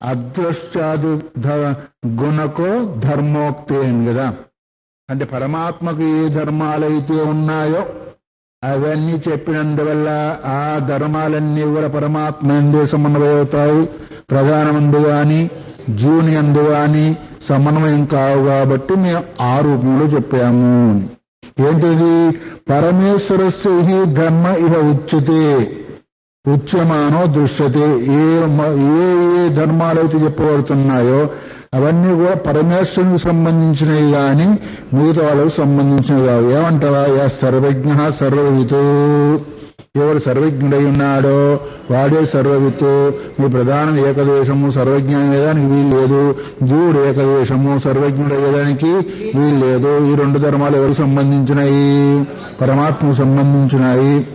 అదృష్టాది గుణకో ధర్మోక్తే అని కదా. అంటే పరమాత్మకు ఏ ధర్మాలైతే ఉన్నాయో అవన్నీ చెప్పినందువల్ల ఆ ధర్మాలన్నీ కూడా పరమాత్మ ఎందే సమన్వయవుతాయి. ప్రధానమందు గాని జీవుని అందు గాని సమన్వయం కావు. కాబట్టి మేము ఆ రూపంలో చెప్పాము. ఏంటిది? పరమేశ్వరస్య హి ధర్మ ఇహ ఉచ్యతే ఉచ్యమానో దృశ్యతే. ఏ ఏ ధర్మాలైతే చెప్పబడుతున్నాయో అవన్నీ కూడా పరమేశ్వరునికి సంబంధించినవి కానీ మిగతా వాళ్ళకు సంబంధించినవి కావు. ఏమంటావా? యా సర్వజ్ఞ సర్వవితు. ఎవరు సర్వజ్ఞుడై ఉన్నాడో వాడే సర్వవిత్తు. మీ ప్రధానం ఏకదేశము సర్వజ్ఞానం అయ్యేదానికి వీలు లేదు. జీవుడు ఏకదేశము సర్వజ్ఞుడయ్యేదానికి వీలు లేదు. ఈ రెండు ధర్మాలు ఎవరు సంబంధించినవి? పరమాత్మకు సంబంధించినవి.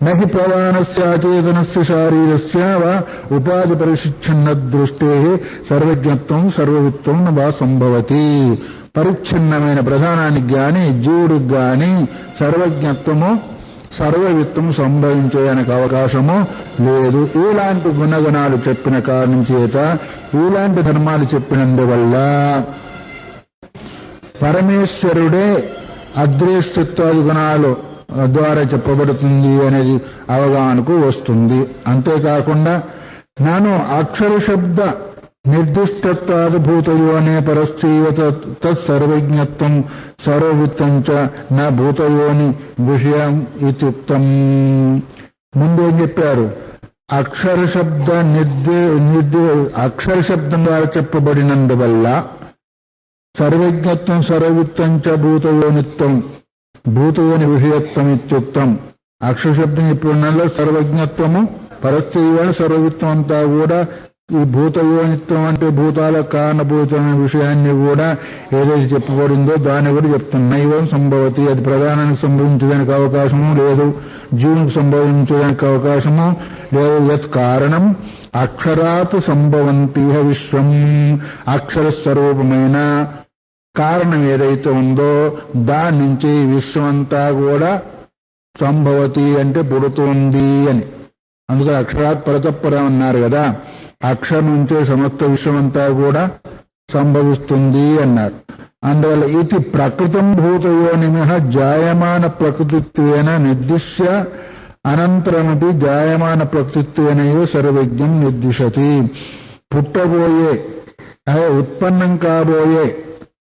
నహి ప్రధానస్యాచేతనస్య శారీరస్య వా ఉపాధి పరిశిచ్ఛిన్న దృష్టే సర్వజ్ఞత్వం సర్వవిత్వం వా సంభవతి. పరిచ్ఛిన్నమైన ప్రధానానికి గాని జీవుడికి గాని సర్వజ్ఞత్వము సర్వవిత్వం సంభవించేదానికి అవకాశము లేదు. ఇలాంటి గుణగణాలు చెప్పిన కారణం చేత, ఇలాంటి ధర్మాలు చెప్పినందువల్ల పరమేశ్వరుడే అదృష్టత్వాది గుణాలు ద్వారా చెప్పబడుతుంది అనేది అవగాహనకు వస్తుంది. అంతేకాకుండా నాను అక్షర శబ్ద నిర్దిష్టత్వాదిభూతయో అనే పరస్థైవ తత్సర్వజ్ఞత్వం సర్వవిత్తం చ నా భూతయోని విషయం ఇత్యుక్తం. ముందేం చెప్పారు? అక్షర శబ్దం ద్వారా చెప్పబడినందువల్ల సర్వజ్ఞత్వం సర్వవిత్తం చ భూతయోనిత్వం భూతయోని విషయత్వం ఇత్యుక్తం. అక్షరశబ్దం ఇప్పుడు సర్వజ్ఞత్వము పరస్థైవ సర్వవిత్వం అంతా కూడా ఈ భూతయోనిత్వం అంటే భూతాల కారణభూతమైన విషయాన్ని కూడా ఏదైతే చెప్పబడిందో దాన్ని కూడా చెప్తుంది. నైవం సంభవతి. అది ప్రధానానికి సంభవించడానికి అవకాశము లేదు, జీవునికి సంభవించడానికి అవకాశము లేదు. యత్ కారణం అక్షరాత్ సంభవంతి విశ్వం. అక్షర స్వరూపమైన కారణం ఏదైతే ఉందో దాని నుంచి విశ్వమంతా కూడా సంభవతి అంటే పుడుతుంది అని. అందుకే అక్షరాత్ పరతపరం అన్నారు కదా. అక్షరం నుంచే సమస్త విశ్వమంతా కూడా సంభవిస్తుంది అన్నారు. అందువల్ల ఇది ప్రకృతం భూతయోనిమిహ జాయమాన ప్రకృతిత్వేన నిర్దిశ్య అనంతరమపి జాయమాన ప్రకృతిత్వేనయో సర్వజ్ఞం నిర్దిశతి. పుట్టబోయే ఉత్పన్నం కాబోయే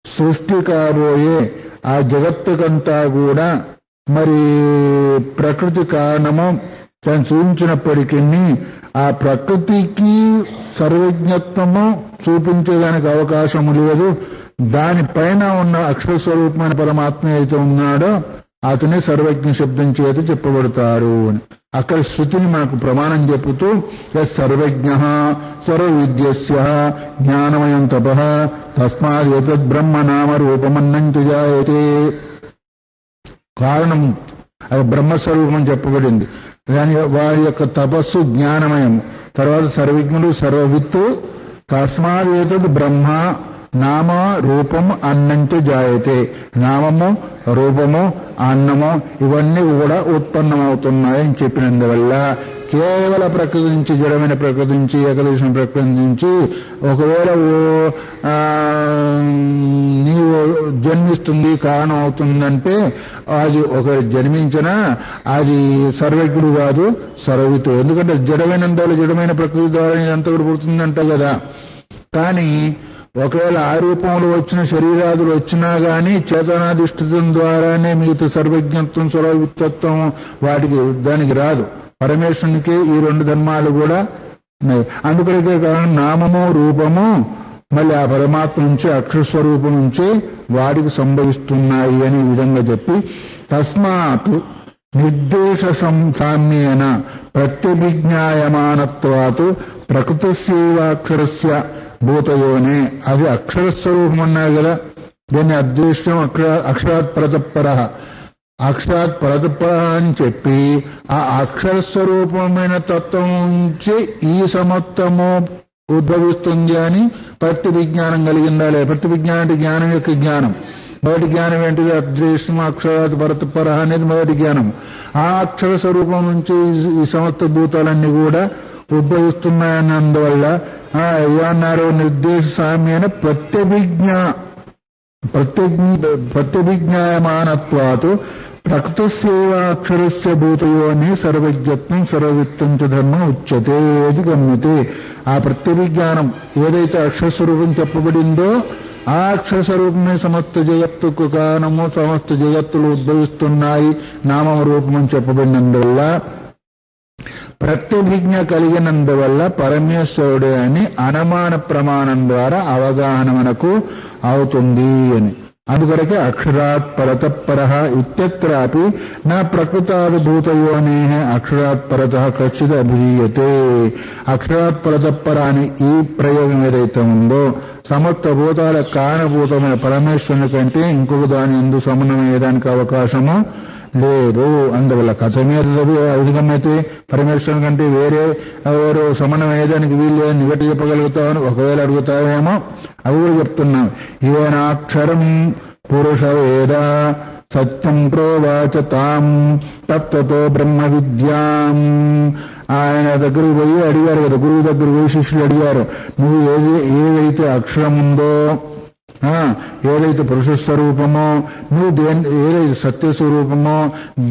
సృష్టి కాబోయే ఆ జగత్తుకంతా కూడా మరి ప్రకృతి కారణము దాన్ని చూపించినప్పటికీ ఆ ప్రకృతికి సర్వజ్ఞత్వము చూపించేదానికి అవకాశము లేదు. దానిపైన ఉన్న అక్షర స్వరూపమైన పరమాత్మ అయితే ఉన్నాడో అతనే సర్వజ్ఞ శబ్దం చేత చెప్పబడతాడు అని. అక్కడ శృతిని మనకు ప్రమాణం చెప్పుతూ సర్వజ్ఞ సర్వవిద్యస్య జ్ఞానమయం తపః తస్మాత్ ఏతద్ బ్రహ్మ నామ రూపమన్నం జాయతే. కారణం అది బ్రహ్మస్వరూపం చెప్పబడింది. దాని వారి యొక్క తపస్సు జ్ఞానమయం. తర్వాత సర్వజ్ఞుడు సర్వవిత్తు. తస్మాత్ ఏతద్ బ్రహ్మ నామ రూపం అన్నంచ జాయతే. నామము రూపము అన్నము ఇవన్నీ కూడా ఉత్పన్నమవుతున్నాయని చెప్పినందువల్ల కేవల ప్రకృతి నుంచి జడమైన ప్రకృతి నుంచి ఏకదేశం ప్రకృతి నుంచి ఒకవేళ నీవు జన్మిస్తుంది కారణం అవుతుందంటే అది ఒక జన్మించినా అది సర్వజ్ఞుడు కాదు, సర్వవిత్తు. ఎందుకంటే జడమైనందువల్ల జడమైన ప్రకృతి ద్వారా ఇదంతా కూడా పుడుతుందంట కదా. కానీ ఒకవేళ ఆ రూపంలో వచ్చిన శరీరాదులు వచ్చినా గానీ చేతనాధిష్ఠితం ద్వారానే మిగతా సర్వజ్ఞత్వం సర్వవిత్తత్వం వాటికి దానికి రాదు. పరమేశ్వరునికే ఈ రెండు ధర్మాలు కూడా ఉన్నాయి. అందుకొరకే కారణం నామము రూపము మళ్ళీ ఆ పరమాత్మ నుంచి అక్షరస్వరూపం నుంచి వాటికి సంభవిస్తున్నాయి అనే విధంగా చెప్పి తస్మాత్ నిర్దేశ సామ్యేన ప్రత్యభిజ్ఞాయమానత్వాత్ ప్రకృతిస్యైవాక్షరస్య భూతయోనే. అది అక్షరస్వరూపం అన్నారు కదా. దీన్ని అదృష్టం అక్షరాత్ పరతపర అక్షరాత్ పరతపర అని చెప్పి ఆ అక్షరస్వరూపమైన తత్వం నుంచి ఈ సమత్వము ఉద్భవిస్తుంది అని ప్రత్యభిజ్ఞానం కలిగిందా లేదు? ప్రత్యభిజ్ఞానం అంటే జ్ఞానం యొక్క జ్ఞానం. మొదటి జ్ఞానం ఏంటిది? అదృష్టం అక్షరాత్ పరతపర అనేది మొదటి జ్ఞానం. ఆ అక్షర స్వరూపం నుంచి ఈ సమస్త భూతాలన్నీ కూడా ఉద్భవిస్తున్నాయన్నందువల్ల ఏమన్నారు? నిర్దేశ సామ్యన ప్రత్యభిజ్ఞాయమానత్వాత్ ప్రకృతిస్యైవ అక్షరస్య భూతయోని సర్వజ్ఞత్వం సర్వవిత్తం చ ధర్మం ఉచ్యతే ఇది గమ్యతే. ఆ ప్రత్యభిజ్ఞానం ఏదైతే అక్షరస్వరూపం చెప్పబడిందో ఆ అక్షరస్వరూపమే సమస్త జగత్తుకు కారణము, సమస్త జగత్తులు ఉద్భవిస్తున్నాయి నామం రూపం అని చెప్పబడినందువల్ల, ప్రత్యభిజ్ఞ కలిగినందువల్ల పరమేశ్వరుడే అని అనుమాన ప్రమాణం ద్వారా అవగాహన మనకు అవుతుంది అని. అందుకొరకే అక్షరాత్ పరతః పరః ఇత్యత్రాపి నా ప్రకృతాదిభూతయోనేః అక్షరాత్ పరతః కచ్చిత్ అభిధీయతే. అక్షరాత్ పరతః పర అని ఈ ప్రయోగం ఏదైతే ఉందో సమస్త భూతాల కారణభూతమైన పరమేశ్వరుని కంటే ఇంకొక దాని ఎందు సమన్వయడానికి అవకాశము లేదు. అందువల్ల కథమే అధికమైతే పరమేశ్వరుని కంటే వేరే ఎవరు సమన్వయదానికి వీళ్ళు నిగటి చెప్పగలుగుతామని ఒకవేళ అడుగుతారేమో, అది కూడా చెప్తున్నాం. ఏనాక్షరం పురుష వేద సత్యం ప్రోవాచ తాం తత్వతో బ్రహ్మ విద్యాం. ఆయన దగ్గరికి పోయి అడిగారు కదా, గురువు దగ్గరికి పోయి శిష్యులు అడిగారు, నువ్వు ఏదైతే అక్షరం ఉందో, ఏదైతే పురుష స్వరూపమో, నువ్వు ఏదైతే సత్యస్వరూపమో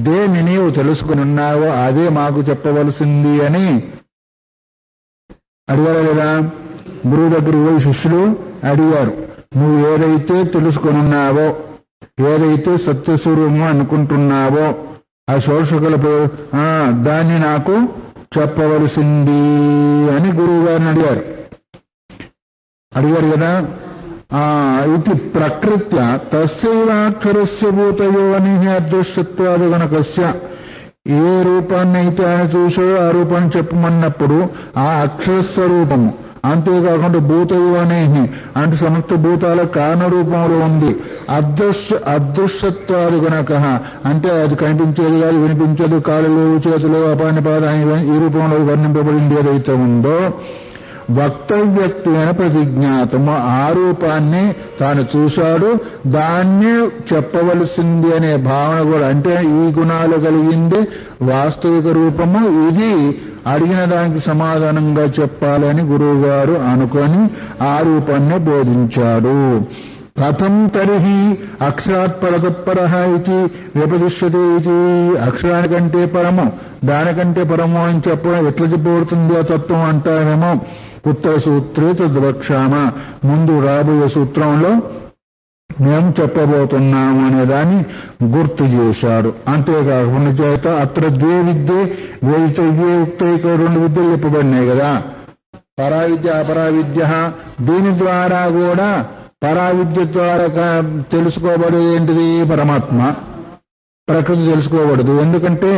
దేన్ని నీవు తెలుసుకుని ఉన్నావో అదే మాకు చెప్పవలసింది అని అడిగారు కదా. గురువు దగ్గరికి పోయి శిష్యులు అడిగారు, నువ్వు ఏదైతే తెలుసుకున్నావో, ఏదైతే సత్యస్వరూపమో అనుకుంటున్నావో ఆ షోషకులపు దాన్ని నాకు చెప్పవలసింది అని గురువు గారిని అడిగారు కదా. ఇది ప్రకృత్య తస్యైవాక్షరస్య భూతయోని అదృశ్యత్వాది గణకస్య. ఏ రూపాన్ని అయితే ఆయన చూసో ఆ రూపాన్ని చెప్పమన్నప్పుడు ఆ అక్షరస్వరూపము, అంతేకాకుండా భూతయోని అంటే సమస్త భూతాల కారణ రూపంలో ఉంది. అదృశ్యత్వాది గణక అంటే అది కనిపించేది కాదు, వినిపించదు, కాళ్ళు లేవు, చేతులు, అపానిపాద ఈ రూపంలో వర్ణింపబడింది ఏదైతే ఉందో వక్తవ్యత్వేన ప్రతిజ్ఞాతము. ఆ రూపాన్ని తాను చూశాడు, దాన్నే చెప్పవలసింది అనే భావన కూడా, అంటే ఈ గుణాలు కలిగింది వాస్తవిక రూపము, ఇది అడిగిన దానికి సమాధానంగా చెప్పాలని గురువు గారు అనుకొని ఆ రూపాన్ని బోధించాడు. కథం తరిహి అక్షరాత్ పరతః పరః ఇది వ్యపదిశ్యతే ఇది. అక్షరానికంటే పరము, దానికంటే పరము అని చెప్పడం ఎట్లా చెప్పబడుతుంది ఆ తత్వం అంటారేమో. ఉత్తర సూత్రే తద్వక్ష్యామ. ముందు రాబోయే సూత్రంలో మేము చెప్పబోతున్నాము అనే దాన్ని గుర్తు చేశాడు. అంతేకాకుండా చేత అత్ర ద్వే విద్యే వేదితవ్యే ఉక్తైక 2 విద్యలు చెప్పబడినాయి కదా, పరావిద్య అపరావిద్య. దీని ద్వారా కూడా పరావిద్య ద్వారా తెలుసుకోబడేది ఏంటిది? పరమాత్మ. ప్రకృతి తెలుసుకోబడదు. ఎందుకంటే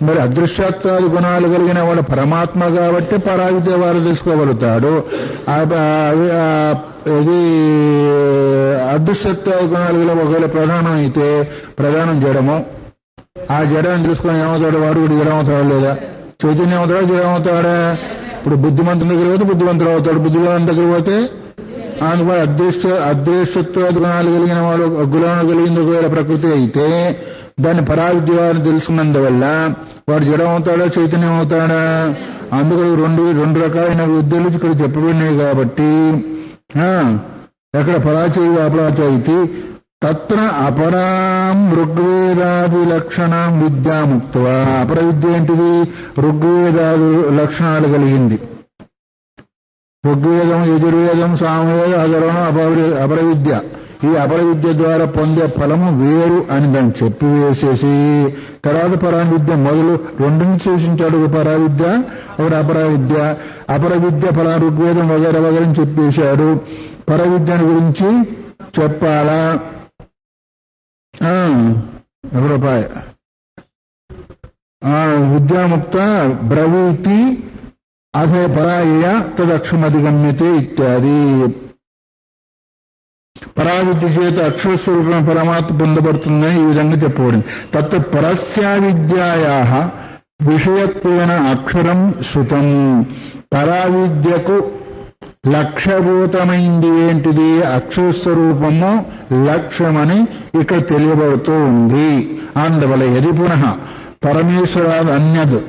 మరి అదృశ్యత్వాది గుణాలు కలిగిన వాడు పరమాత్మ కాబట్టి పరావిద్య వారు తెలుసుకోగలుగుతాడు. ఇది అదృశ్యత్వాది గుణాలు గల ఒకవేళ ప్రధానం అయితే ప్రధానం జడము. ఆ జడాన్ని తెలుసుకొని ఏమవుతాడు? వాడు కూడా జడమవుతాడు లేదా? చైతన్యం అవుతాడా? జడమవుతాడా? ఇప్పుడు బుద్ధిమంతుని దగ్గర పోతే బుద్ధిమంతుడు అవుతాడు, బుద్ధిమంతుని దగ్గర పోతే అందువల్ల అదృశ్యత్వాది గుణాలు కలిగిన వాడు గుణాలు కలిగింది ఒకవేళ ప్రకృతి అయితే దాన్ని పరావిద్యని తెలుసుకున్నందువల్ల వాడు జడం అవుతాడా? చైతన్యం అవుతాడా? అందుకు రెండు రకాలైన విద్యలు ఇక్కడ చెప్పబడినాయి కాబట్టి ఎక్కడ పరాచయ అపరాచయితి తత్ర అపరాం ఋగ్వేదాది లక్షణం విద్యాముక్త. అపర విద్య ఏంటిది? ఋగ్వేదాది లక్షణాలు కలిగింది. ఋగ్వేదం, యజుర్వేదం, సామవేదం, అధర్వణం అపర విద్య. ఈ అపర విద్య ద్వారా పొందే ఫలము వేరు అని దాన్ని చెప్పివేసేసి తర్వాత పరావిద్య మొదలు రెండుని సూచించాడు. ఒక పరావిద్య, ఒకటి అపరావిద్య. అపరవిద్య ఫలా ఋగ్వేదం వగైరా వగరని చెప్పేశాడు. పరవిద్యని గురించి చెప్పాలా? రూపాయ విద్యాముక్త బ్రవీతి అధే పరాయ తదక్షమధిగమ్యతే ఇత్యాది. పరావిద్య చేత అక్షరస్వరూపం పరమాత్మ పొందబడుతుందని ఈ విధంగా చెప్పబడింది. తత్ర పరస్యా విద్యాయా విషయత్వేన అక్షరం శృతం. పరావిద్యకు లక్ష్యభూతమైంది ఏంటిది? అక్షరస్వరూపము లక్ష్యమని ఇక్కడ తెలియబడుతూ ఉంది. అందువల్ల యది పునః పరమేశ్వరాద్ అన్యద్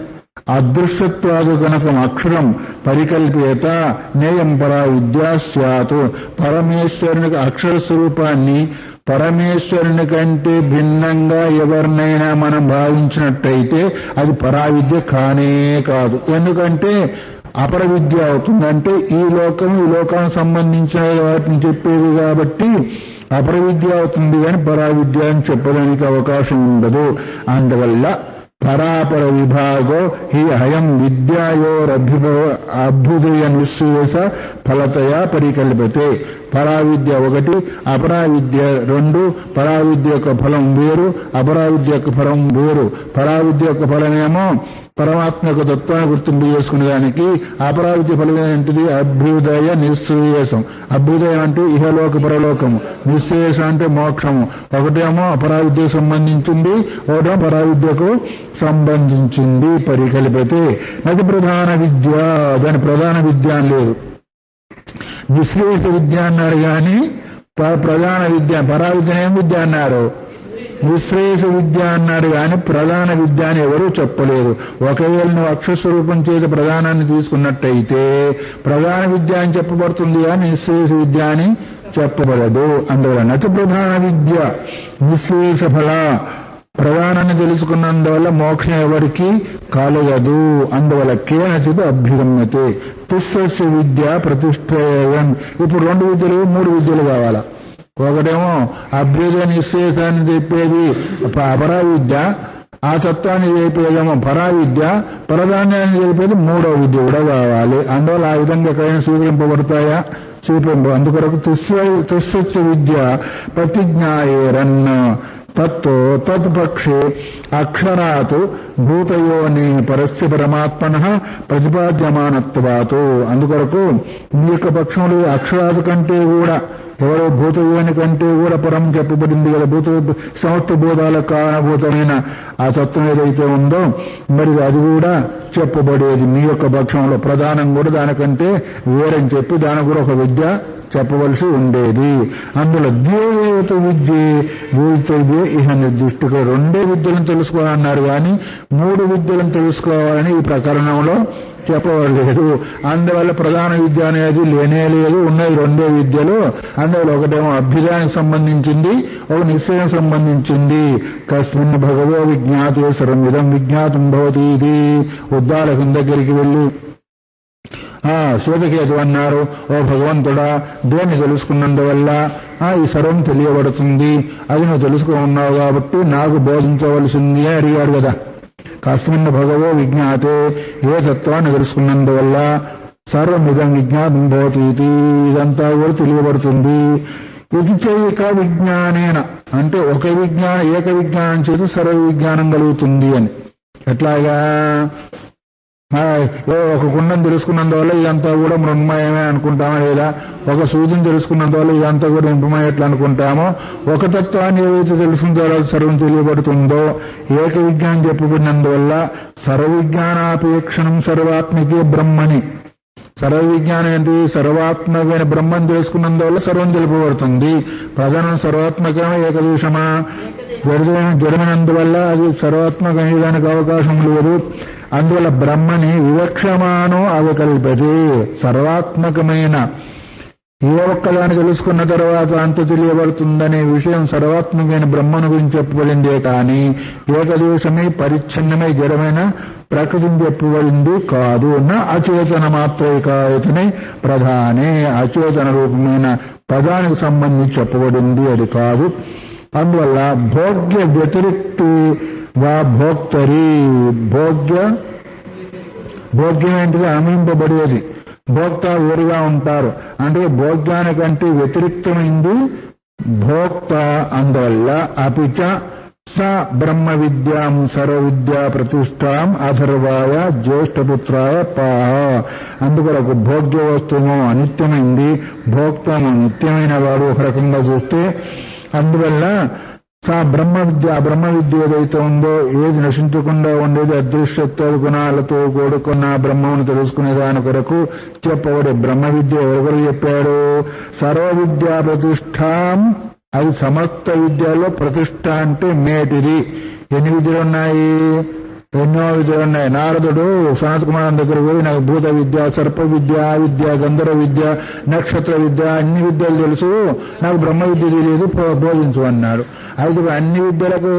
అదృశ్యత్వాదు కనుక అక్షరం పరికల్పేత నేయం పరా విద్యా స్యాత్. పరమేశ్వరునికి అక్షర స్వరూపాన్ని పరమేశ్వరుని కంటే భిన్నంగా ఎవరినైనా మనం భావించినట్టయితే అది పరావిద్య కానే కాదు. ఎందుకంటే అపర విద్య అవుతుంది. అంటే ఈ లోకానికి సంబంధించిన వాటిని చెప్పేది కాబట్టి అపర విద్య అవుతుంది, కానీ పరావిద్య అని చెప్పడానికి అవకాశం ఉండదు. అందువల్ల పరాపర విభాగో హి అయం విద్యాయోరభ్యుదయ నిశ్చేష ఫలతయా పరికల్పతే. పరావిద్య ఒకటి, అపరావిద్య రెండు. పరావిద్య యొక్క ఫలం వేరు, అపరావిద్య యొక్క ఫలం వేరు. పరావిద్య యొక్క ఫలమేమో పరమాత్మ యొక్క తత్వాన్ని గుర్తింపు చేసుకునేదానికి, అపరావిద్య ఫలం ఏంటిది? అభ్యుదయ నిశ్రేయసం. అభ్యుదయం అంటే ఇహలోక పరలోకము, నిశ్రేయసం అంటే మోక్షము. ఒకటేమో అపరావిద్యకు సంబంధించింది, ఒకటేమో పరావిద్యకు సంబంధించింది. పరికల్పతే నది ప్రధాన విద్య, దాని ప్రధాన విద్య అని లేదు. నిశ్రేయస విద్య అన్నారు కానీ ప్రధాన విద్య, పరావిద్యను ఏం విద్య అన్నారు? నిశ్రేయస విద్య అన్నారు కానీ ప్రధాన విద్య అని ఎవరూ చెప్పలేదు. ఒకవేళ నువ్వు అక్షస్వరూపం చేత ప్రధానాన్ని తీసుకున్నట్టయితే ప్రధాన విద్య అని చెప్పబడుతుంది కానీ నిశ్రేయస విద్య అని చెప్పబడదు. అందువల్ల నతి ప్రధాన విద్య నిశ్రేయస ఫల. ప్రధానాన్ని తెలుసుకున్నందువల్ల మోక్షం ఎవరికి కలగదు. అందువల్ల కేనచిత్ అభ్యుగమ్యతే తుస్సస్య విద్య ప్రతిష్ఠేయం. ఇప్పుడు 2 విద్యలు 3 విద్యలు కావాలా? ఒకటేమో అభ్యుదయ నిశ్చేషాన్ని చెప్పేది అపరావిద్య, ఆ తత్వాన్ని చెప్పేదేమో పరావిద్య, ప్రధానాన్ని చెప్పేది 3వ విద్య కూడా కావాలి. అందువల్ల ఆ విధంగా ఎక్కడైనా స్వీకరింపబడతాయా? స్వీకరింపు. అందుకొరకు తుస్సస్య విద్య ప్రతిజ్ఞాయేరన్ తత్తో తత్పక్షే అక్షరాత్ భూతయోని పరస్య పరమాత్మన ప్రతిపాద్యమానత్వాతు. అందుకొరకు మీ యొక్క పక్షంలో అక్షరాత్ కంటే కూడా ఎవరో భూతయోని కంటే కూడా పరం చెప్పబడింది కదా. సమస్త భూతాలకు కారణభూతమైన ఆ తత్వం ఏదైతే ఉందో మరి అది కూడా చెప్పబడేది మీ యొక్క పక్షంలో. ప్రధానం కూడా దానికంటే వేరని చెప్పి దానికి కూడా ఒక విద్య చెప్పవలసి ఉండేది. అందులో దేవత విద్య భూతవ్య ఇహ నిర్దిష్టగా 2 విద్యలను తెలుసుకోవాలన్నారు కానీ 3 విద్యలను తెలుసుకోవాలని ఈ ప్రకరణంలో చెప్పలేదు. అందువల్ల ప్రధాన విద్య అనేది లేనే లేదు. ఉన్నది 2 విద్యలు. అందువల్ల ఒకటేమో అభ్యుదయానికి సంబంధించింది, ఒక నిశ్చయం సంబంధించింది. కస్మిన్ భగవో విజ్ఞాతే సర్వమిదం విజ్ఞాతం భవతి ఇది. ఉద్దాలకం దగ్గరికి వెళ్ళి శ్వేతకేతు అన్నారు, ఓ భగవంతుడా, దేన్ని తెలుసుకున్నందువల్ల ఈ సర్వం తెలియబడుతుంది, అది నువ్వు తెలుసుకున్నావు కాబట్టి నాకు బోధించవలసింది అని అడిగాడు కదా. కస్మిన్ భగవో విజ్ఞాతే, ఏ తత్వాన్ని తెలుసుకున్నందువల్ల సర్వమిదం విజ్ఞాతం భవతి, ఇదంతా కూడా తెలియబడుతుంది. ఇది ఏక విజ్ఞానేన అంటే ఒక విజ్ఞానం, ఏక విజ్ఞానం చేసి సర్వ విజ్ఞానం కలుగుతుంది అని. ఎట్లాగా? ఒక కుండం తెలుసుకున్నందువల్ల ఇదంతా కూడా మృన్మయమే అనుకుంటామా, లేదా ఒక సూర్యుని తెలుసుకున్నందువల్ల ఇదంతా కూడా ఇంపమయ్యట్లు అనుకుంటామో, ఒక తత్వాన్ని ఏదైతే తెలుసుకుందో సర్వం తెలియబడుతుందో, ఏక విజ్ఞానం చెప్పబడినందువల్ల సర్వవిజ్ఞానాపేక్షణం సర్వాత్మకే బ్రహ్మని. సర్వ విజ్ఞానం ఏంటి? సర్వాత్మకమైన బ్రహ్మం తెలుసుకున్నందువల్ల సర్వం తెలుపబడుతుంది. ప్రధానం సర్వాత్మకమే ఏకదేశమా? జడమైనందువల్ల అది సర్వాత్మకమయ్యేదానికి అవకాశం లేదు. అందువల్ల బ్రహ్మని వివక్షమానో అవకల్పతే. సర్వాత్మకమైన ఏ ఒక్కదాన్ని తెలుసుకున్న తర్వాత అంత తెలియబడుతుందనే విషయం సర్వాత్మకమైన బ్రహ్మను గురించి చెప్పబడిందే కానీ ఏకదేశమై పరిచ్ఛిన్నమై జడమైన ప్రకృతిని చెప్పబడింది కాదు. నా అచేతన మాత్రైకాయతనే ప్రధానే, అచేతన రూపమైన పదానికి సంబంధించి చెప్పబడింది, అది కాదు. అందువల్ల భోగ్య వ్యతిరిక్తి వా భోక్తరి. భోగ్యం ఏంటిది? అనుభవింపబడేది. భోక్త వేరుగా ఉంటారు. అంటే భోగ్యానికంటే వ్యతిరిక్తమైంది భోక్త. అందువల్ల అపిచ స బ్రహ్మ విద్యాం సర్వ విద్యా ప్రతిష్టాం అథర్వాయ జ్యేష్ఠపుత్రాయ పాహ. అందుకొరకు భోగ్య వస్తువు అనిత్యమైంది, భోక్తము నిత్యమైన వాడు ఒక రకంగా చూస్తే. అందువల్ల బ్రహ్మ విద్య ఏదైతే ఉందో, ఏది నశించకుండా ఉండేది అదృశ్యత్వ గుణాలతో కూడుకున్న బ్రహ్మను తెలుసుకునే దాని కొరకు చెప్పబడే బ్రహ్మ విద్య ఎవరు చెప్పారు? సర్వ విద్యా ప్రతిష్టాం. అది సమస్త విద్యలో ప్రతిష్ట అంటే మేటిది. ఎన్ని విద్యలు ఉన్నాయి? ఎన్నో విద్యలు ఉన్నాయి. నారదుడు సనత్ కుమార్ దగ్గర పోయి నాకు భూత విద్య, సర్ప విద్య, ఆ విద్య, గంధర్వ విద్య, నక్షత్ర విద్య, అన్ని విద్యలు తెలుసు, నాకు బ్రహ్మ విద్య తెలియదు, బోధించు అన్నాడు. అయితే అన్ని విద్యలకు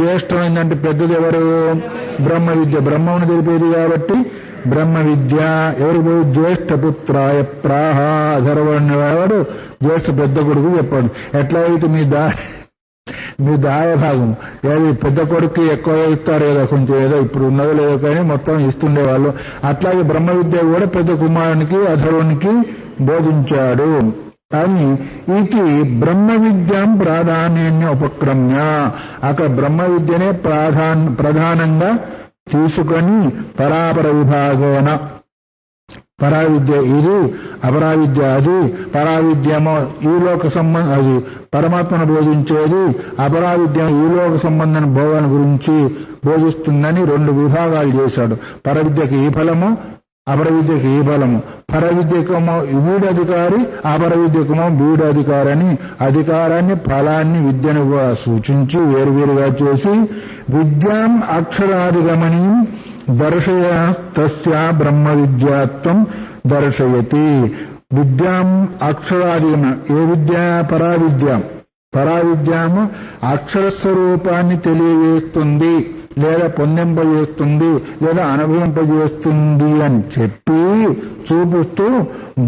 జ్యేష్ఠమైందంటే పెద్దది ఎవరు? బ్రహ్మ విద్య. బ్రహ్మను తెలిపేది కాబట్టి బ్రహ్మ విద్య. ఎవరు పోయి? జ్యేష్ఠ పుత్రాయ ప్రాహ అధర్వవాడు జ్యేష్ఠ పెద్ద కొడుకు చెప్పాడు. ఎట్లా అయితే మీ దాయ భాగం ఏది పెద్ద కొడుకు ఎక్కువ ఇస్తారు ఏదో కొంచెం, ఏదో ఇప్పుడు ఉన్నదో లేదో కానీ మొత్తం ఇస్తుండేవాళ్ళు. అట్లాగే బ్రహ్మ విద్య కూడా పెద్ద కుమారునికి అధర్వునికి బోధించాడు. కానీ ఇది బ్రహ్మ విద్యం ప్రాధాన్యాన్ని ఉపక్రమ్య, అక్కడ బ్రహ్మ విద్యనే ప్రధానంగా తీసుకొని పరాపర విభాగేన, పరావిద్య ఇది, అపరావిద్య అది. పరావిద్యమో ఈ లోక సంబంధం, అది పరమాత్మను బోధించేది. అపరావిద్య ఈ లోక సంబంధం భోగాల గురించి బోధిస్తుందని రెండు విభాగాలు చేశాడు. పరవిద్యకి ఈ ఫలము, అపరవిద్యకి ఈ ఫలము. పరవిద్యకమో వీడధికారి, అపరవిద్యకమో వీడధికారి అని అధికారాన్ని, ఫలాన్ని, విద్యను కూడా సూచించి వేరువేరుగా చేసి విద్యాం అక్షరాధిగమనీయం దర్శయ తస్యా బ్రహ్మ విద్యాత్వం దర్శయతి. విద్యాం అక్షరాధిగమన, ఏ విద్య? పరావిద్య. పరావిద్యాము అక్షరస్వరూపాన్ని తెలియజేస్తుంది, లేదా పొందింపజేస్తుంది, లేదా అనుభవింపజేస్తుంది అని చెప్పి చూపిస్తూ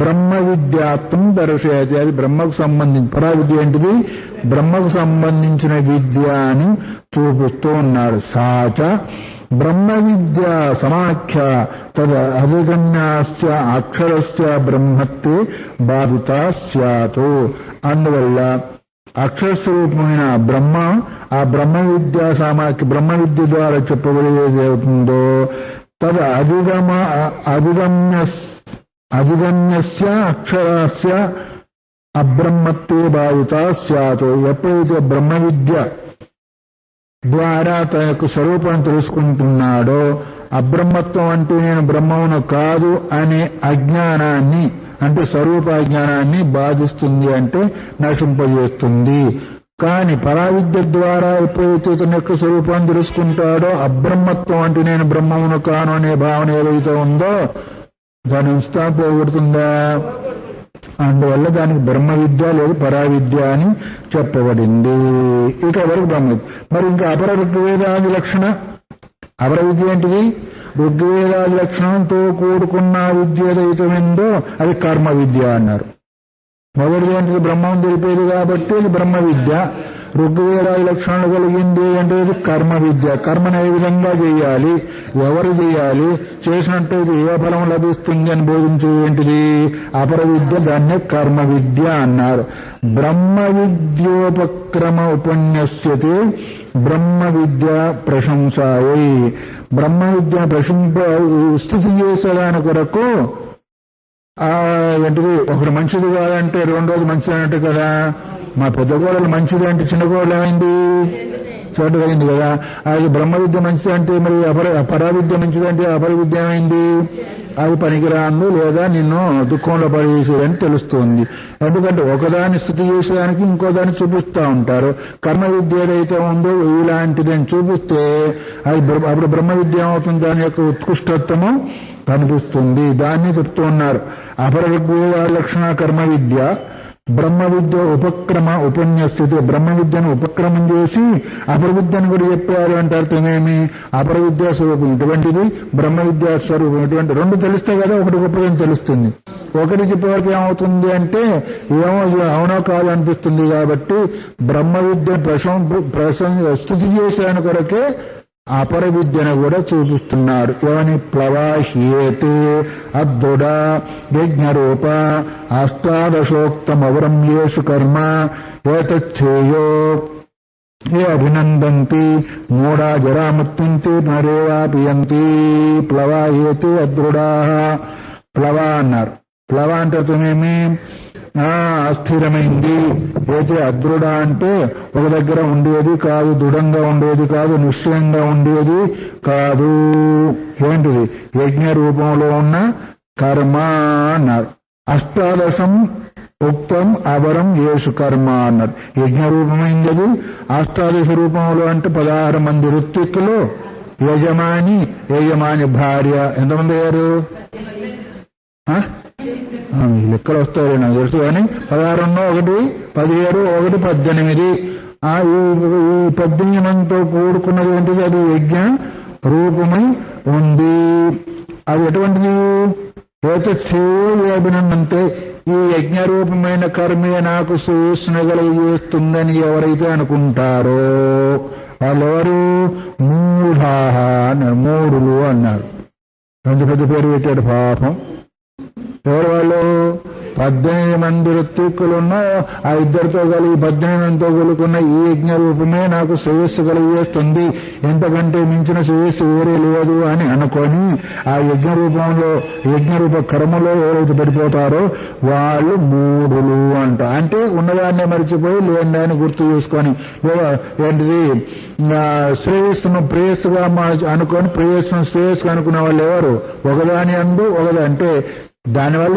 బ్రహ్మ విద్యాత్వం దర్శయతి. అది బ్రహ్మకు సంబంధించి, పరావిద్య ఏంటిది? బ్రహ్మకు సంబంధించిన విద్య అని చూపిస్తూ ఉన్నాడు. సాచ బ్రహ్మ విద్య సమాఖ్య తద అధిగమ్యాస్య అక్షరస్య బ్రహ్మత్వే బాధిత స్యాతు. అందువల్ల అక్షరస్వరూపమైన బ్రహ్మ, ఆ బ్రహ్మ విద్యా సామాఖ్య, బ్రహ్మ విద్య ద్వారా చెప్పబడేది అవుతుందో తద అధిగమ్యస్య అక్షరస్య అబ్రహ్మత్వే బాధిత స్యాతు. ఎప్పుడైతే బ్రహ్మ విద్య ద్వారా తన యొక్క స్వరూపాన్ని తెలుసుకుంటున్నాడో, అబ్రహ్మత్వం అంటే నేను బ్రహ్మమును కాదు అనే అజ్ఞానాన్ని, అంటే స్వరూపాజ్ఞానాన్ని బాధిస్తుంది, అంటే నశింపజేస్తుంది. కానీ పరావిద్య ద్వారా ఎప్పుడైతే తన యొక్క స్వరూపాన్ని తెలుసుకుంటాడో, అబ్రహ్మత్వం అంటే నేను బ్రహ్మమును కాను అనే భావన ఏదైతే ఉందో దాని ఇన్స్టా పోగొడుతుందా? అందువల్ల దానికి బ్రహ్మ విద్య లేదు పరావిద్య అని చెప్పబడింది. ఇక వరకు బ్రహ్మ విద్య. మరి ఇంకా అపర ఋగ్వేదాది లక్షణ, అపర విద్య ఏంటిది? ఋగ్వేదాది లక్షణంతో కూడుకున్న విద్య ఏదైతుందో అది కర్మ విద్య అన్నారు. మొదటిది ఏంటిది? బ్రహ్మం తెలిపేది కాబట్టి అది బ్రహ్మ విద్య. ఋగ్వేదాది లక్షణాలు కలిగింది అంటే ఇది కర్మ విద్య. కర్మను ఏ విధంగా చేయాలి, ఎవరు చేయాలి, చేసినట్టయితే ఏ ఫలం లభిస్తుంది అని బోధించేది ఏంటిది? అపర విద్య. దాన్నే కర్మ విద్య అన్నారు. బ్రహ్మ విద్యోపక్రమ ఉపన్యస్యతే బ్రహ్మ విద్య ప్రశంసాయై. బ్రహ్మ విద్య స్థితి చేసేదాని కొరకు ఏంటిది? ఒకటి మంచిది కాదంటే రెండోది మంచిది అన్నట్టు కదా. మా పెద్ద కోడలు మంచిది అంటే చిన్న కోడలు ఏమైంది? చోటు అయింది కదా. అది బ్రహ్మ విద్య మంచిది అంటే మరి పరావిద్య మంచిది అంటే అపర విద్య ఏమైంది? అది పనికిరాందు, లేదా నిన్ను దుఃఖంలో పడేసేదని తెలుస్తుంది. ఎందుకంటే ఒకదాన్ని స్థితి చేసేదానికి ఇంకో దాన్ని చూపిస్తూ ఉంటారు. కర్మ విద్య ఏదైతే ఉందో ఇలాంటిదని చూపిస్తే అది అప్పుడు బ్రహ్మ విద్య అవుతుంది, దాని యొక్క ఉత్కృష్టత్వము కనిపిస్తుంది. దాన్ని చెప్తూ ఉన్నారు. అపర ఋగ్వేద లక్షణ కర్మ విద్య, బ్రహ్మ విద్య ఉపక్రమ ఉపన్యస్థితి. బ్రహ్మ విద్యను ఉపక్రమం చేసి అపర విద్యను కూడా చెప్పారు అంటే అర్థమేమి? అపర విద్యా స్వరూపం ఇటువంటిది, బ్రహ్మ విద్యా స్వరూపం ఇటువంటి. రెండు తెలిస్తే కదా ఒకటి గొప్పదని తెలుస్తుంది. ఒకటి చెప్పేవారికి ఏమవుతుంది అంటే ఏమో అవునో కాదు అనిపిస్తుంది. కాబట్టి బ్రహ్మ విద్య స్థుతి చేసేదాని కొరకే అపర విద్యను కూడా చూపిస్తున్నాడు. ఏమని? ప్లవాహ్యేతే అద్దుడ యజ్ఞరూప అష్టాదశోక్తమవరమ్యేషు కర్మ ఏతచ్చేయో ఏ అభినందంతి మూఢా జరామృత్యుంతి నరేవాపియంతి. ప్లవాహేతే అద్రుడా. ప్లవ అన్నారు. ప్లవ అంటే అర్థమేమి? అస్థిరమైంది. అయితే అదృఢ అంటే ఒక దగ్గర ఉండేది కాదు, దృఢంగా ఉండేది కాదు, నిశ్చయంగా ఉండేది కాదు. ఏంటిది? యజ్ఞ రూపంలో ఉన్న కర్మ అన్నారు. అష్టాదశం ఉక్తం అవరం యేసు కర్మ అన్నారు. యజ్ఞ రూపమైంది. అష్టాదశ రూపంలో అంటే 16 మంది ఋత్విక్కులు యజమాని, యజమాని భార్య. ఎంతమంది అయ్యారు? లెక్కలు వస్తాయి నాకు తెలుసు కానీ 16 1 17 1 18. ఈ 18 మందితో కూడుకున్నది ఏంటిది? అది యజ్ఞ రూపమై ఉంది. అది ఎటువంటిది? ఏతత్సేవ్యాభినందంటే ఈ యజ్ఞ రూపమైన కర్మే నాకు శ్రేయస్సునగలిగేస్తుందని ఎవరైతే అనుకుంటారో వాళ్ళెవరు? మూఢాహ అన్నారు, మూఢులు అన్నారు. పెద్ద పెద్ద పేరు పెట్టాడు పాపం. ఎవరు వాళ్ళు? 18 మంది ఋత్విక్కులున్న ఆ ఇద్దరితో కలిగి 18 మందితో కొలుకున్న ఈ యజ్ఞ రూపమే నాకు శ్రేయస్సు కలిగేస్తుంది, ఎంతకంటే మించిన శ్రేయస్సు వేరే లేదు అని అనుకొని ఆ యజ్ఞ రూప కర్మలో ఎవరైతే పడిపోతారో వాళ్ళు మూఢులు అంట. అంటే ఉన్నదాన్నే మరిచిపోయి లేని దాన్ని గుర్తు చేసుకొని ఏంటిది శ్రేయస్సును ప్రేయస్సుగా అనుకొని ప్రేయస్సును శ్రేయస్సుగా అనుకునే వాళ్ళు ఎవరు? ఒకదాని అందు ఒకదా అంటే దానివల్ల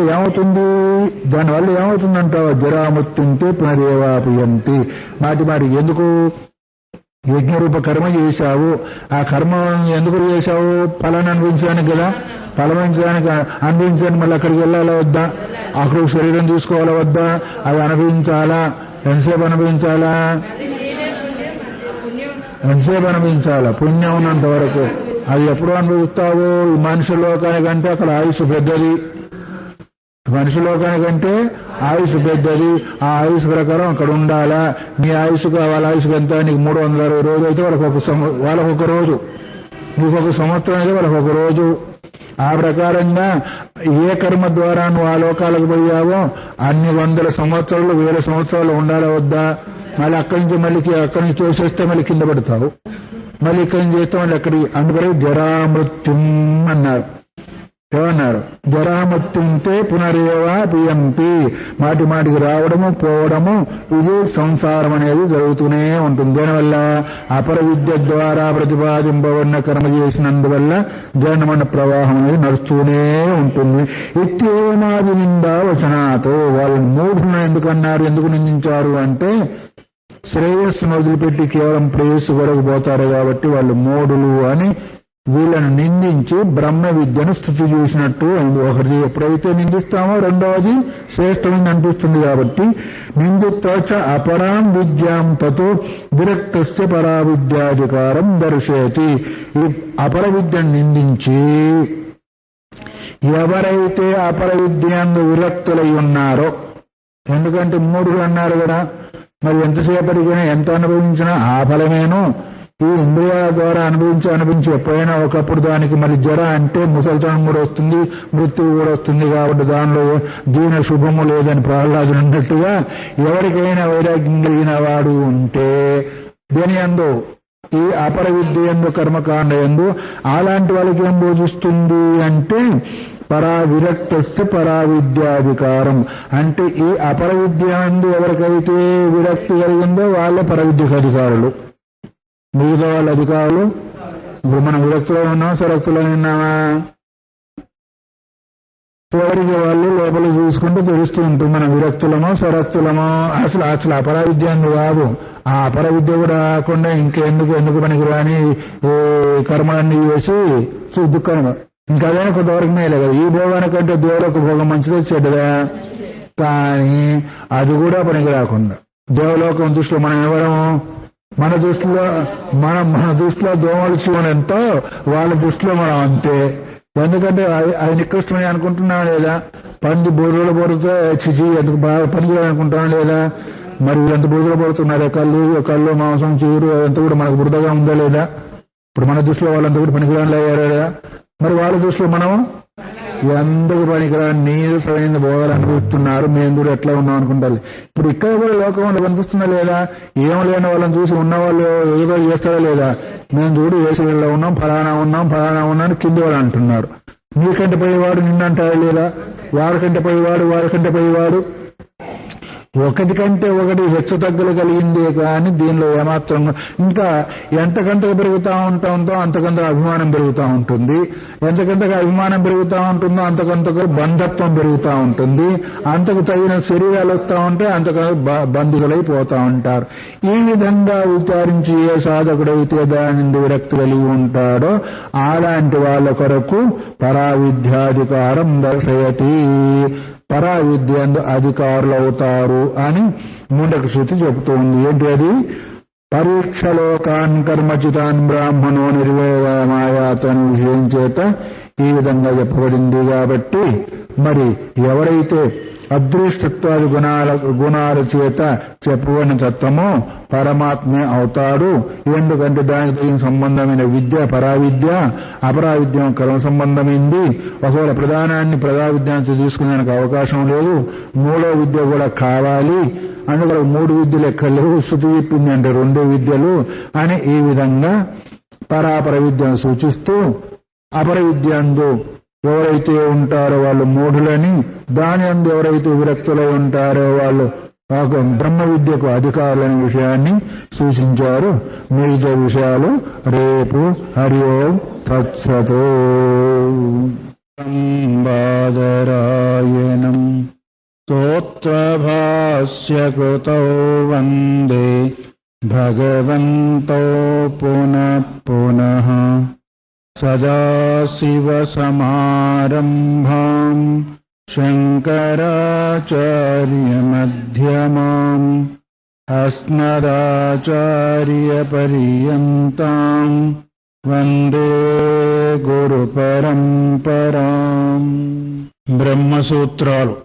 ఏమవుతుందంటావా? జరామృత్యుంతే పునరేవాపయంతి. మాటి ఎందుకు యజ్ఞరూప కర్మ చేశావు? ఆ కర్మ ఎందుకు చేశావు? ఫలాన్ని అనుభవించడానికి కదా. అనుభవించడానికి మళ్ళీ అక్కడికి వెళ్ళాలా వద్దా? అక్కడ శరీరం తీసుకోవాలా వద్దా? అది అనుభవించాలా? ఎంతసేపు అనుభవించాలా? పుణ్యం ఉన్నంత వరకు. అది ఎప్పుడు అనుభవిస్తావు? ఈ మనుషుల లోకానికంటే అక్కడ ఆయుష్ పెద్దది. ఆ ఆయుష్ ప్రకారం అక్కడ ఉండాలా. నీ ఆయుష్ వాళ్ళ ఆయుష్ ఎంత? నీకు 360 రోజులు అయితే వాళ్ళకు ఒక రోజు, నీకు ఒక సంవత్సరం అయితే వాళ్ళకు ఒక రోజు. ఆ ప్రకారంగా ఏ కర్మ ద్వారా నువ్వు ఆ లోకాలకు పోయావో అన్ని 100 సంవత్సరాలు 1000 సంవత్సరాలు ఉండాలా వద్దా? మళ్ళీ అక్కడి నుంచి తోసేస్తే మళ్ళీ కింద పడతావు. మళ్ళీ ఇక్కడి నుంచి చేస్తే మళ్ళీ అక్కడికి. అందుకని జరామృత్యుం అన్నారు. ఏమన్నారు? జరామృత్యుంతే పునరేవా పియంతి. మాటికి రావడము పోవడము, ఇది సంసారం అనేది జరుగుతూనే ఉంటుంది. దానివల్ల అపర విద్య ద్వారా ప్రతిపాదింపబడిన కర్మ చేసినందువల్ల జనమన ప్రవాహం అనేది నడుస్తూనే ఉంటుంది. ఇత్యేవమాది నిందా వచనాతో వాళ్ళని మూఢులను ఎందుకు నిందించారు అంటే శ్రేయస్సును వదిలిపెట్టి కేవలం ప్రేయస్సు వరకు పోతారు కాబట్టి వాళ్ళు మూఢులు అని వీళ్ళను నిందించి బ్రహ్మ విద్యను స్తుతి చేసినట్టు అయింది. ఒకటి ఎప్పుడైతే నిందిస్తామో రెండవది శ్రేష్టమైంది అనిపిస్తుంది కాబట్టి నిందిత్వచ అపరాం విద్యాం తతో విరక్తస్య పరా విద్యాధికారం దర్శయతి. ఈ అపర విద్యను నిందించి ఎవరైతే అపర విద్యందు విరక్తులై ఉన్నారో, ఎందుకంటే మూఢులు అన్నారు కదా, మరి ఎంతసేపటికైనా ఎంత అనుభవించినా ఆ ఫలమేను. ఈ ఇంద్రియాల ద్వారా అనుభవించి ఎప్పుడైనా ఒకప్పుడు దానికి మరి జర అంటే ముసలితనం కూడా వస్తుంది, మృత్యువు కూడా వస్తుంది. కాబట్టి దానిలో దీని శుభము లేదని ప్రహ్లాదుడు అన్నట్టుగా ఎవరికైనా వైరాగ్యం కలిగిన వాడు ఉంటే దేని యందు ఈ అపర విద్య యందు కర్మకాండ యందు అలాంటి వాళ్ళకి ఏం బోధిస్తుంది అంటే పరా విరక్తస్య పరా విద్యాధికారం. అంటే ఈ అపర విద్య యందు ఎవరికైతే విరక్తి కలిగిందో వాళ్ళే పర విద్యకు అధికారులు. మిగతా వాళ్ళ అధికారులు ఇప్పుడు మనం విరక్తిలో ఉన్నాం, స్వరక్తిలో ఉన్నామా? ఎవరికి వాళ్ళు లోపల చూసుకుంటూ తెలుస్తూ ఉంటుంది మనం విరక్తులమో స్వరక్తులమో. అసలు అపర విద్య అందు కాదు. ఆ అపర విద్య కూడా కాకుండా ఎందుకు పనికిరాని కర్మలన్నీ చేసి దుఃఖం. ఇంకా అదైనా కొంతవరకు మేలే కదా. ఈ భోగానికంటే దేవులకు భోగం మంచిదే చెడ్డదా? కానీ అది కూడా పనికి రాకుండా దేవలోకం దృష్టిలో మనం ఎవరము? మన దృష్టిలో దోమలు చీమలు ఎంతో వాళ్ళ దృష్టిలో మనం అంతే. ఎందుకంటే అది నికృష్టమని అనుకుంటున్నాం లేదా? పంది బుర్రలు పడితే చిచి ఎందుకు బాగా పని అనుకుంటాం లేదా? మరి ఎంత బురదలు పడుతున్నారే, కళ్ళు మాంసం చీరు అంతా కూడా మనకు బురదగా ఉందా లేదా? ఇప్పుడు మన దృష్టిలో వాళ్ళంతా కూడా పనికిరాని అయ్యారు కదా. మరి వాళ్ళ దృష్టిలో మనం ఎందుకు పనికిరాని నీరసమైన భోగాలు అనుభవిస్తున్నారు, మేము కూడా ఎట్లా ఉన్నాం అనుకుంటారు. ఇప్పుడు ఇక్కడ కూడా లోకంలో కనిపిస్తున్నా లేదా? ఏం లేని వాళ్ళని చూసి ఉన్నవాళ్ళు ఏదో చేస్తారా లేదా? మేము చూడు ఏసీలో ఉన్నాం, ఫలానా ఉన్నాను కింది వాళ్ళు అంటున్నారు. నీకంటే పోయేవాడు నిన్నంటారా లేదా? వాడికంటే పోయేవాడు ఒకటి కంటే ఒకటి హెచ్చు తగ్గులు కలిగిందే కానీ దీనిలో ఏమాత్రం ఇంకా ఎంతకంతకు పెరుగుతూ ఉంటుందో అంతకంతకు అభిమానం పెరుగుతూ ఉంటుంది. ఎంతకంతకు అభిమానం పెరుగుతూ ఉంటుందో అంతకంతకు బంధత్వం పెరుగుతూ ఉంటుంది. అంతకు తగిన శరీరాలు వస్తూ ఉంటే అంతకంతకు బంధువులైపోతూ ఉంటారు. ఈ విధంగా విచారించి ఏ సాధకుడైతే దాని విరక్తి కలిగి ఉంటాడో అలాంటి వాళ్ళ కొరకు పరావిద్యాధికారం దర్శయతి, పరావిద్య అధికారులు అవుతారు అని ముండక శృతి చెబుతోంది. ఏంటి అది? పరీక్షలోకాన్ కర్మచితాన్ బ్రాహ్మణో నిర్వేదమాయాత్ అనే విషయం చేత ఈ విధంగా చెప్పబడింది. కాబట్టి మరి ఎవరైతే అదృష్టత్వాది గుణాల చేత చెప్పబడిన తత్వమో పరమాత్మే అవుతాడు. ఎందుకంటే దానికి తగిన సంబంధమైన విద్య పరావిద్య, అపరావిద్యం కర్మ సంబంధమైంది. ఒకవేళ ప్రధానాన్ని ప్రధావిద్యాన్ని తీసుకునేందుకు అవకాశం లేదు. మూడో విద్య కూడా కావాలి. అందువల్ల 3 విద్యలు ఎక్కర్లేవు. శృతి చెప్పింది అంటే 2 విద్యలు అని ఈ విధంగా పరాపర విద్యను సూచిస్తూ అపర విద్యందు ఎవరైతే ఉంటారో వాళ్ళు మూఢులని, దాని అందు ఎవరైతే విరక్తులై ఉంటారో వాళ్ళు బ్రహ్మ విద్యకు అధికారులనే విషయాన్ని సూచించారు. మిగతా విషయాలు రేపు. హరి ఓం తత్సత్. బాదరాయణం స్తోత్రభాస్య కృతౌ వందే భగవంతో పునః పునః సదాశివసమారంభాం శంకరాచార్యమధ్యమాం అస్మదాచార్యపర్యంతాం వందే గురుపరంపరాం. బ్రహ్మసూత్రాలు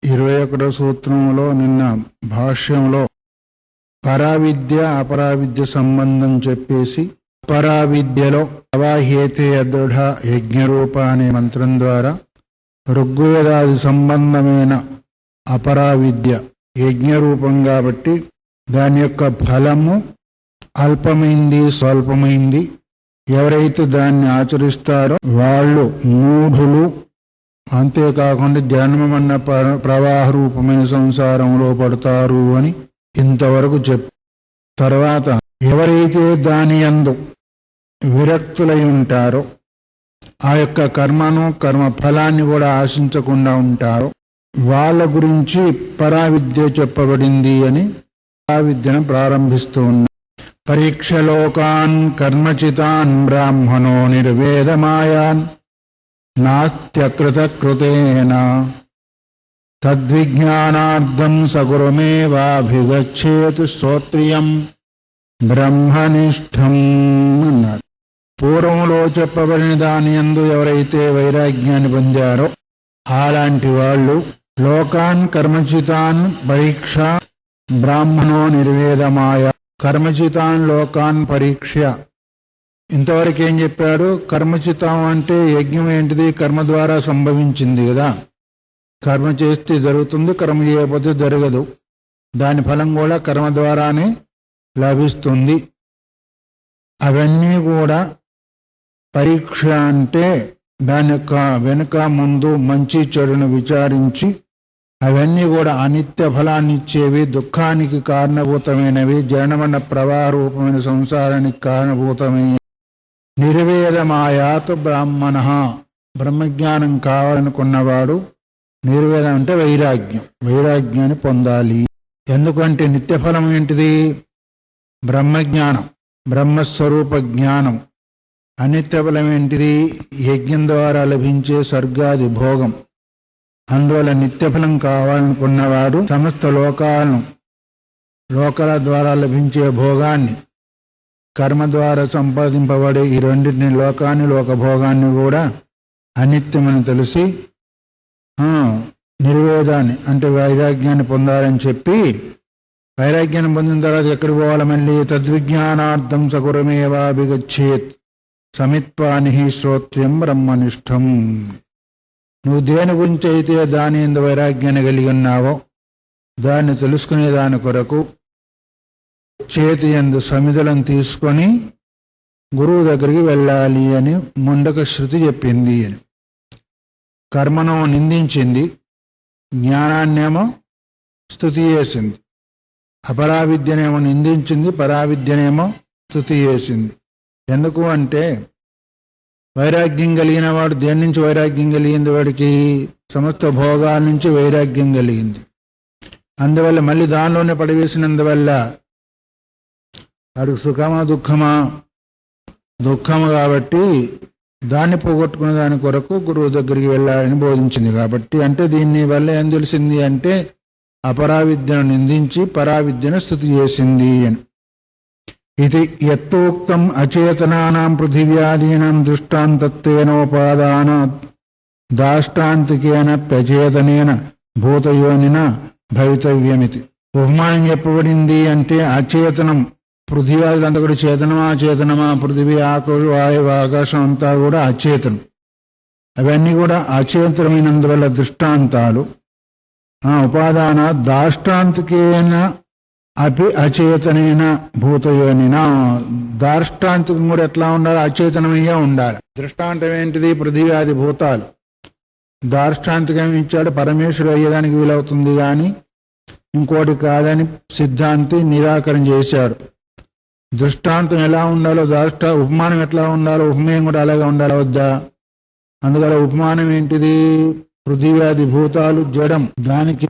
21వ సూత్రంలో నిన్న భాష్యంలో పరావిద్య అపరావిద్య సంబంధం చెప్పేసి పరావిద్యలో అవాహ్యేతే అదృఢ యజ్ఞరూప అనే మంత్రం ద్వారా ఋగ్వేదాది సంబంధమైన అపరావిద్య యజ్ఞరూపం కాబట్టి దాని యొక్క ఫలము అల్పమైంది, స్వల్పమైంది. ఎవరైతే దాన్ని ఆచరిస్తారో వాళ్ళు మూఢులు. అంతేకాకుండా జన్మమన్న ప్రవాహ రూపమైన సంసారంలో పడతారు అని ఇంతవరకు తర్వాత ఎవరైతే దాని యందు విరక్తులై ఉంటారో ఆ యొక్క కర్మను కర్మ ఫలాన్ని కూడా ఆశించకుండా ఉంటారో వాళ్ళ గురించి పరావిద్య చెప్పబడింది అని పరావిద్యను ప్రారంభిస్తూ ఉన్నారు. పరీక్షలోకాన్ కర్మచితాన్ బ్రాహ్మణో నిర్వేదమాయాన్ నాస్త్యకృతకృతేన తద్విజ్ఞానార్థం సగురుమేవాభిగచ్చేతు శ్రోత్రియం బ్రహ్మనిష్టం అన్నారు. పూర్వంలో చెప్పబడిన దాని యందు ఎవరైతే వైరాగ్యాన్ని పొందారో అలాంటి వాళ్ళు లోకాన్ కర్మచితాన్ పరీక్ష బ్రాహ్మణో నిర్వేదమాయ. కర్మచితాన్ లోకాన్ పరీక్ష. ఇంతవరకు ఏం చెప్పాడు? కర్మచితం అంటే యజ్ఞం ఏంటిది? కర్మ ద్వారా సంభవించింది కదా. కర్మ చేస్తే జరుగుతుంది, కర్మ చేయకపోతే జరగదు. దాని ఫలం కూడా కర్మ ద్వారానే లభిస్తుంది. అవన్నీ కూడా పరీక్ష అంటే దాని యొక్క వెనుక ముందు మంచి చెడును విచారించి అవన్నీ కూడా అనిత్య ఫలాన్ని ఇచ్చేవి, దుఃఖానికి కారణభూతమైనవి, జనమన ప్రవాహ రూపమైన సంసారానికి కారణభూతమైన నిర్వేదమాయాత్ బ్రాహ్మణ. బ్రహ్మజ్ఞానం కావాలనుకున్నవాడు నిర్వేదం అంటే వైరాగ్యం, వైరాగ్యాన్ని పొందాలి. ఎందుకంటే నిత్యఫలం ఏంటిది? బ్రహ్మజ్ఞానం, బ్రహ్మస్వరూప జ్ఞానం. అనిత్యఫలం ఏంటిది? యజ్ఞం ద్వారా లభించే స్వర్గాది భోగం. అందువల్ల నిత్యఫలం కావాలనుకున్నవాడు సమస్త లోకాల ద్వారా లభించే భోగాన్ని, కర్మ ద్వారా సంపాదింపబడే ఈ రెండింటిని, లోకాన్ని లోకభోగాన్ని కూడా అనిత్యమని తెలిసి నిర్వేదాన్ని అంటే వైరాగ్యాన్ని పొందాలని చెప్పి, వైరాగ్యాన్ని పొందిన తర్వాత ఎక్కడికి పోవాలి? మళ్ళీ తద్విజ్ఞానార్థం సగురమేవాభిగచ్చేత్ సమిత్వాని శ్రోత్ర్యం బ్రహ్మనిష్టం. నువ్వు దేని గురించి అయితే దాని ఎందు వైరాగ్యాన్ని కలిగి ఉన్నావో దాన్ని తెలుసుకునే దాని కొరకు చేతి యందు సమిధలను తీసుకొని గురువు దగ్గరికి వెళ్ళాలి అని ముండక శృతి చెప్పింది అని. కర్మను నిందించింది, జ్ఞానాన్నేమో స్తుతి చేసింది. అపరావిద్యనేమో నిందించింది, పరావిద్యనేమో స్తుతి చేసింది. ఎందుకు అంటే వైరాగ్యం కలిగిన వాడు దేని నుంచి వైరాగ్యం కలిగింది? వాడికి సమస్త భోగాల నుంచి వైరాగ్యం కలిగింది. అందువల్ల మళ్ళీ దానిలోనే పడివేసినందువల్ల వాడికి సుఖమా దుఃఖమా? దుఃఖము. కాబట్టి దాన్ని పోగొట్టుకునే దాని కొరకు గురువు దగ్గరికి వెళ్ళాలని బోధించింది. కాబట్టి అంటే దీన్ని వల్ల ఏం తెలిసింది అంటే అపరావిద్యను నిందించి పరావిద్యను స్తుతి చేసింది అని. ఇది యత్తోక్తం అచేతనానాం పృథివ్యాదీనాం దృష్టాంతత్వేనోపాదాన దాష్టాంతికేన ప్రచేతనేన భూతయోనిన భవితవ్యమితి. ఉపమానం చెప్పబడింది అంటే అచేతనం, పృథివ్యాదులంతా కూడా చేతనమా అచేతనమా? పృథివీ, వాయువు, ఆకాశం అంతా కూడా అచేతనం. అవన్నీ కూడా అచేతనమైనందువల్ల దృష్టాంతాలు. ఉపాదాన దాష్టాంతికేన అపి అచేతనైన భూతయోనిన. దాష్టాంతికం కూడా ఎట్లా ఉండాలి? అచేతనమయ్యే ఉండాలి. దృష్టాంతం ఏంటిది? పృథివ్యాది భూతాలు. దాష్టాంతికం ఇచ్చాడు, పరమేశ్వరుడు అయ్యేదానికి వీలవుతుంది కానీ ఇంకోటి కాదని సిద్ధాంతి నిరాకరణ చేశాడు. దృష్టాంతం ఎలా ఉండాలో, ఉపమానం ఎట్లా ఉండాలో ఉపమేయం కూడా అలాగే ఉండాలి వద్దా? అందువల్ల ఉపమానం ఏంటిది? పృథివ్యాది భూతాలు జడం, దానికి